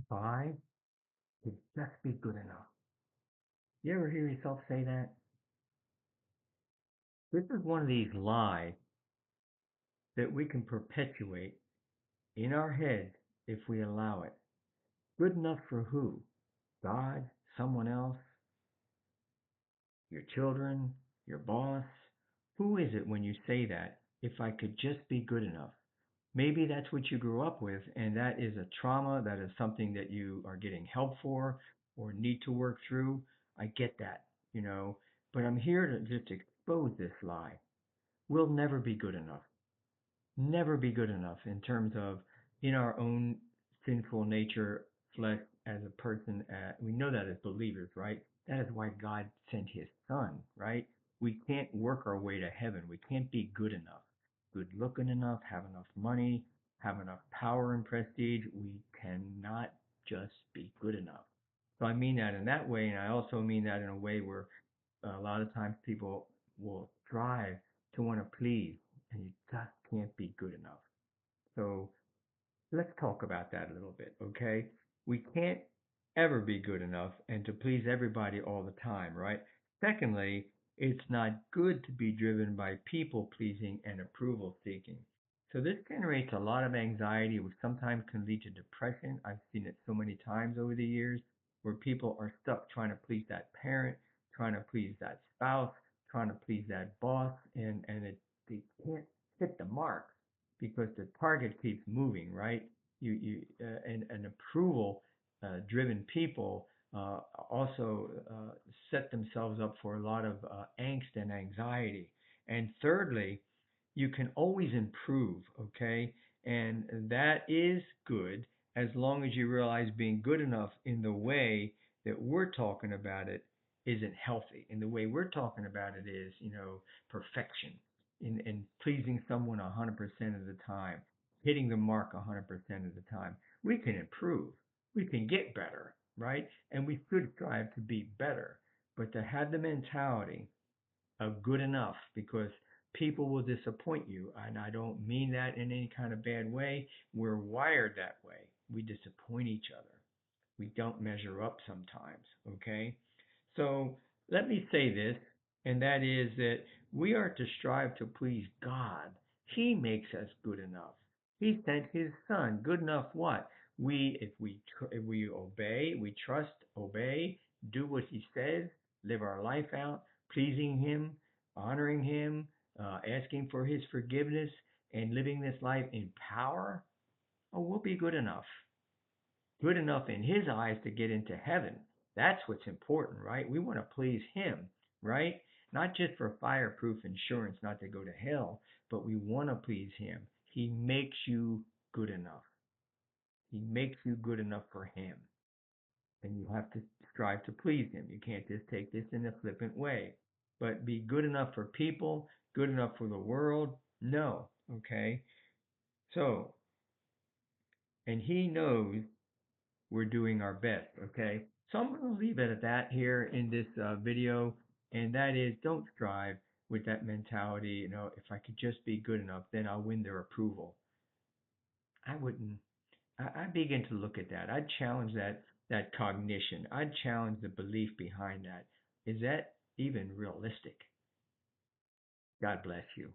strive to just be good enough. You ever hear yourself say that? This is one of these lies that we can perpetuate in our head if we allow it. Good enough for who? God? Someone else? Your children? Your boss? Who is it when you say that? If I could just be good enough. Maybe that's what you grew up with, and that is a trauma, that is something that you are getting help for or need to work through. I get that, you know, but I'm here to just expose this lie. We'll never be good enough. Never be good enough in terms of in our own sinful nature, flesh as a person. We know that as believers, right? That is why God sent his son, right? We can't work our way to heaven. We can't be good enough, good looking enough, have enough money, have enough power and prestige. We cannot just be good enough. So I mean that in that way, and I also mean that in a way where a lot of times people will strive to want to please, and you just can't be good enough. So let's talk about that a little bit, okay? We can't ever be good enough and to please everybody all the time, right? Secondly, it's not good to be driven by people pleasing and approval seeking. So this generates a lot of anxiety, which sometimes can lead to depression. I've seen it so many times over the years where people are stuck trying to please that parent, trying to please that spouse, trying to please that boss, and they can't hit the mark because the target keeps moving, right? And approval driven people also set themselves up for a lot of angst and anxiety. And thirdly, you can always improve, okay? And that is good as long as you realize being good enough in the way that we're talking about it isn't healthy. And the way we're talking about it is, perfection in pleasing someone 100% of the time, hitting the mark 100% of the time. We can improve. We can get better, right? And we should strive to be better. But to have the mentality of good enough, because people will disappoint you. And I don't mean that in any kind of bad way. We're wired that way. We disappoint each other. We don't measure up sometimes, okay? So let me say this, and that is that we are to strive to please God. He makes us good enough. He sent his son. Good enough what? If we obey, we trust, obey, do what he says, live our life out, pleasing him, honoring him, asking for his forgiveness, and living this life in power, oh, we'll be good enough. Good enough in his eyes to get into heaven. That's what's important, right? We want to please him, right? Not just for fireproof insurance not to go to hell, but we want to please him. He makes you good enough. He makes you good enough for him. And you have to strive to please him. You can't just take this in a flippant way. But be good enough for people, good enough for the world? No. Okay? So, and he knows we're doing our best. Okay? So I'm going to leave it at that here in this video. And that is, don't strive with that mentality, if I could just be good enough, then I'll win their approval. I wouldn't. I begin to look at that. I'd challenge that cognition. I'd challenge the belief behind that. Is that even realistic? God bless you.